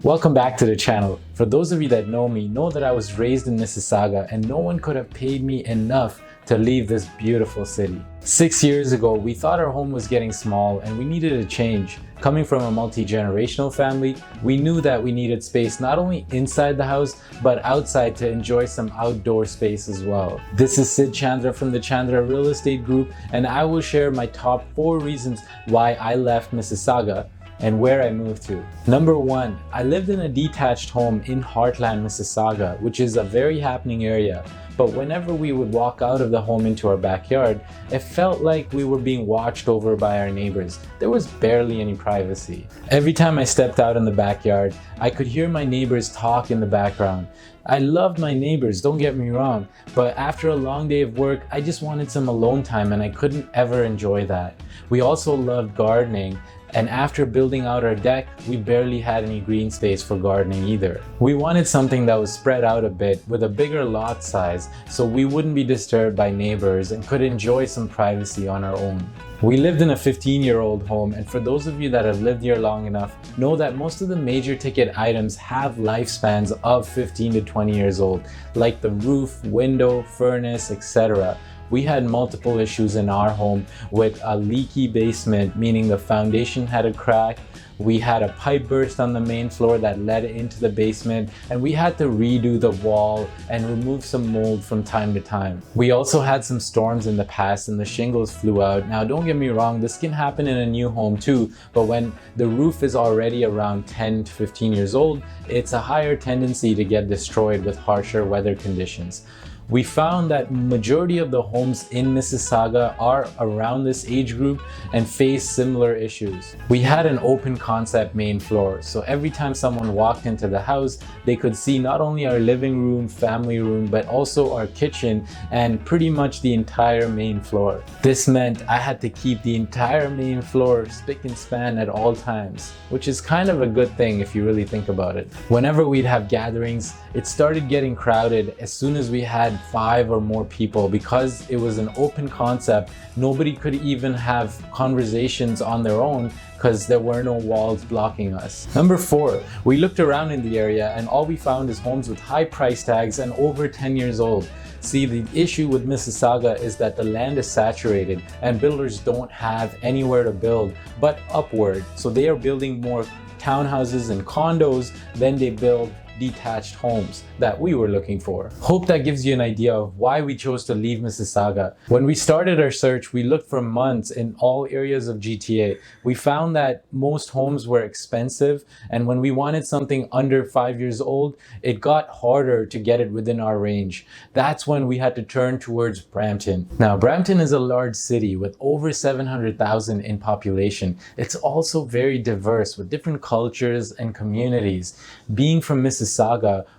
Welcome back to the channel. For those of you that know me, know that I was raised in Mississauga and no one could have paid me enough to leave this beautiful city. 6 years ago, we thought our home was getting small and we needed a change. Coming from a multi-generational family, we knew that we needed space not only inside the house, but outside to enjoy some outdoor space as well. This is Sid Chandra from the Chandra Real Estate Group, and I will share my top 4 reasons why I left Mississauga and where I moved to. Number 1, I lived in a detached home in Heartland, Mississauga, which is a very happening area. But whenever we would walk out of the home into our backyard, it felt like we were being watched over by our neighbors. There was barely any privacy. Every time I stepped out in the backyard, I could hear my neighbors talk in the background. I loved my neighbors, don't get me wrong, but after a long day of work, I just wanted some alone time and I couldn't ever enjoy that. We also loved gardening, and after building out our deck, we barely had any green space for gardening either. We wanted something that was spread out a bit with a bigger lot size so we wouldn't be disturbed by neighbors and could enjoy some privacy on our own. We lived in a 15-year-old home, and for those of you that have lived here long enough, know that most of the major ticket items have lifespans of 15 to 20 years old, like the roof, window, furnace, etc. We had multiple issues in our home with a leaky basement, meaning the foundation had a crack. We had a pipe burst on the main floor that led into the basement, and we had to redo the wall and remove some mold from time to time. We also had some storms in the past and the shingles flew out. Now don't get me wrong, this can happen in a new home too, but when the roof is already around 10 to 15 years old, it's a higher tendency to get destroyed with harsher weather conditions. We found that majority of the homes in Mississauga are around this age group and face similar issues. We had an open concept main floor, so every time someone walked into the house, they could see not only our living room, family room, but also our kitchen and pretty much the entire main floor. This meant I had to keep the entire main floor spick and span at all times, which is kind of a good thing if you really think about it. Whenever we'd have gatherings, it started getting crowded as soon as we had 5 or more people. Because it was an open concept, nobody could even have conversations on their own because there were no walls blocking us. Number 4, we looked around in the area and all we found is homes with high price tags and over 10 years old. See, the issue with Mississauga is that the land is saturated and builders don't have anywhere to build but upward. So they are building more townhouses and condos than they build detached homes that we were looking for. Hope that gives you an idea of why we chose to leave Mississauga. When we started our search, we looked for months in all areas of GTA. We found that most homes were expensive, and when we wanted something under 5 years old, it got harder to get it within our range. That's when we had to turn towards Brampton. Now, Brampton is a large city with over 700,000 in population. It's also very diverse with different cultures and communities. Being from Mississauga,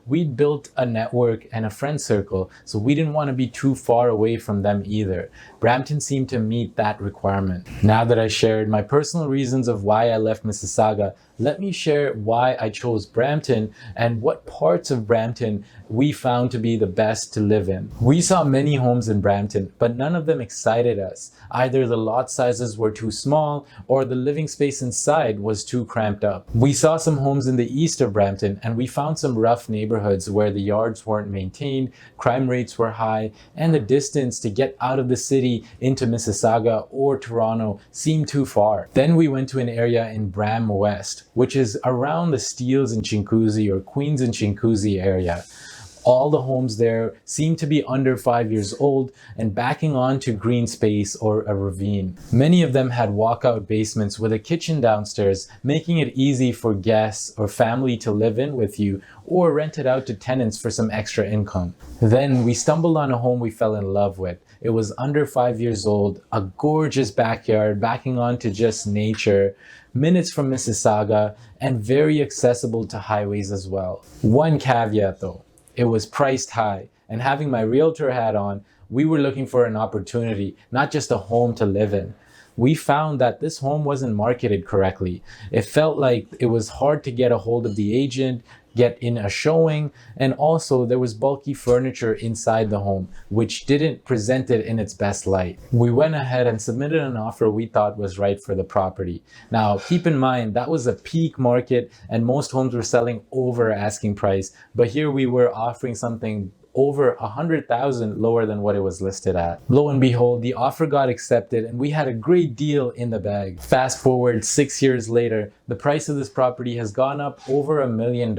we'd built a network and a friend circle, so we didn't want to be too far away from them either. Brampton seemed to meet that requirement. Now that I shared my personal reasons of why I left Mississauga, let me share why I chose Brampton and what parts of Brampton we found to be the best to live in. We saw many homes in Brampton, but none of them excited us. Either the lot sizes were too small or the living space inside was too cramped up. We saw some homes in the east of Brampton and we found some rough neighborhoods where the yards weren't maintained, crime rates were high, and the distance to get out of the city into Mississauga or Toronto seemed too far. Then we went to an area in Bram West, which is around the Steeles and Chinguacousy or Queens and Chinguacousy area. All the homes there seem to be under 5 years old and backing onto green space or a ravine. Many of them had walkout basements with a kitchen downstairs, making it easy for guests or family to live in with you or rent it out to tenants for some extra income. Then we stumbled on a home we fell in love with. It was under 5 years old, a gorgeous backyard backing onto just nature, minutes from Mississauga, and very accessible to highways as well. One caveat though. It was priced high, and having my realtor hat on, we were looking for an opportunity, not just a home to live in. We found that this home wasn't marketed correctly. It felt like it was hard to get a hold of the agent, get in a showing, and also there was bulky furniture inside the home which didn't present it in its best light. We went ahead and submitted an offer we thought was right for the property. Now keep in mind that was a peak market and most homes were selling over asking price, but here we were offering something over 100,000 lower than what it was listed at. Lo and behold, the offer got accepted and we had a great deal in the bag. Fast forward 6 years later, the price of this property has gone up over $1 million,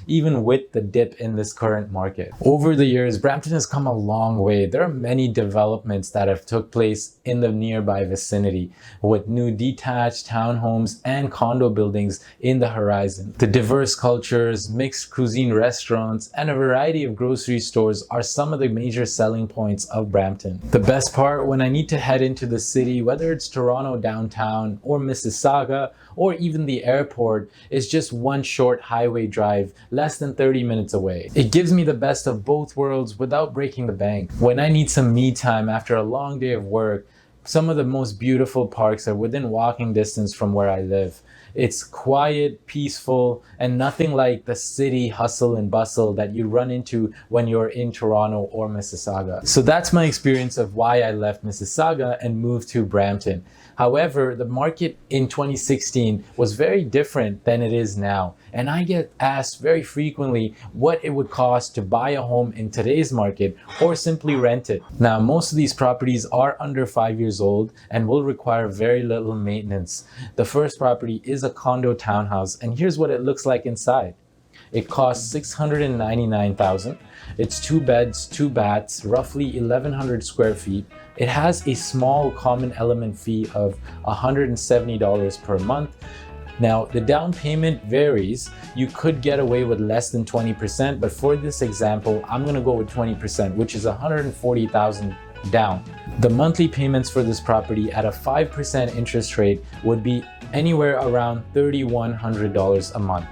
even with the dip in this current market. Over the years, Brampton has come a long way. There are many developments that have took place in the nearby vicinity, with new detached townhomes and condo buildings in the horizon. The diverse cultures, mixed cuisine restaurants, and a variety of grocery stores are some of the major selling points of Brampton. The best part, when I need to head into the city, whether it's Toronto downtown or Mississauga or even the airport, is just one short highway drive less than 30 minutes away. It gives me the best of both worlds without breaking the bank. When I need some me time after a long day of work, some of the most beautiful parks are within walking distance from where I live. It's quiet, peaceful, and nothing like the city hustle and bustle that you run into when you're in Toronto or Mississauga. So that's my experience of why I left Mississauga and moved to Brampton. However, the market in 2016 was very different than it is now. And I get asked very frequently what it would cost to buy a home in today's market or simply rent it. Now, most of these properties are under 5 years old and will require very little maintenance. The first property is a condo townhouse, and here's what it looks like inside. It costs $699,000. It's 2 beds, 2 baths, roughly 1,100 square feet. It has a small common element fee of $170 per month. Now, the down payment varies. You could get away with less than 20%, but for this example, I'm gonna go with 20%, which is $140,000 down. The monthly payments for this property at a 5% interest rate would be anywhere around $3,100 a month.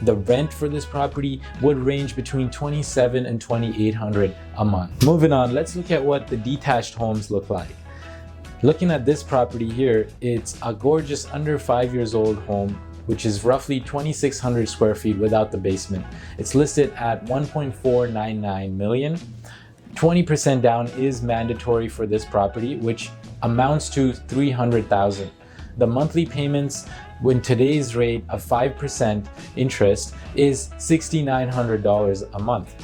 The rent for this property would range between $2,700 and $2,800 a month. Moving on, let's look at what the detached homes look like. Looking at this property here, it's a gorgeous under 5 years old home, which is roughly 2,600 square feet without the basement. It's listed at $1.499 million. 20% down is mandatory for this property, which amounts to $300,000. The monthly payments with today's rate of 5% interest is $6,900 a month.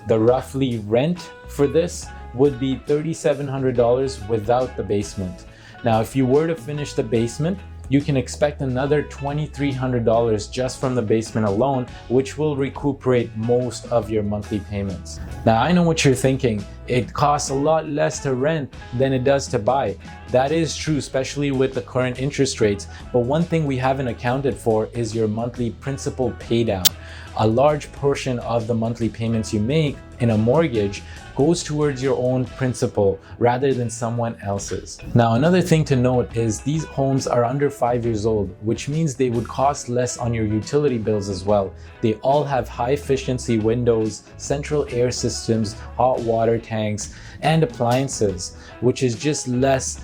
The roughly rent for this would be $3,700 without the basement. Now, if you were to finish the basement, you can expect another $2,300 just from the basement alone, which will recuperate most of your monthly payments. Now, I know what you're thinking. It costs a lot less to rent than it does to buy. That is true, especially with the current interest rates. But one thing we haven't accounted for is your monthly principal paydown. A large portion of the monthly payments you make in a mortgage goes towards your own principal rather than someone else's. Now, another thing to note is these homes are under 5 years old, which means they would cost less on your utility bills as well. They all have high efficiency windows, central air systems, hot water tanks, and appliances, which is just less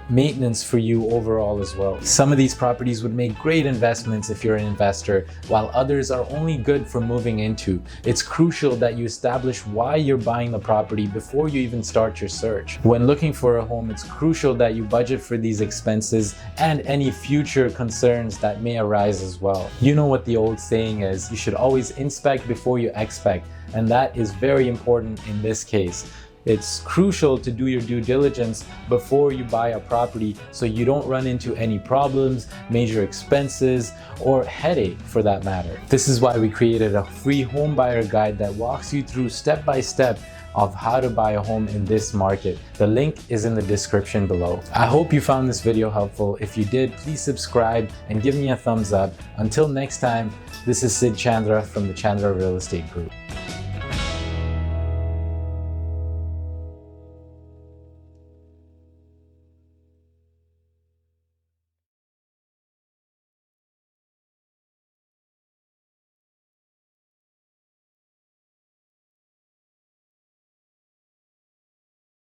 maintenance for you overall as well. Some of these properties would make great investments if you're an investor, while others are only good for moving into. It's crucial that you establish why you're buying the property before you even start your search. When looking for a home, it's crucial that you budget for these expenses and any future concerns that may arise as well. You know what the old saying is, you should always inspect before you expect, and that is very important in this case. It's crucial to do your due diligence before you buy a property so you don't run into any problems, major expenses, or headache for that matter. This is why we created a free home buyer guide that walks you through step by step of how to buy a home in this market. The link is in the description below. I hope you found this video helpful. If you did, please subscribe and give me a thumbs up. Until next time, this is Sid Chandra from the Chandra Real Estate Group.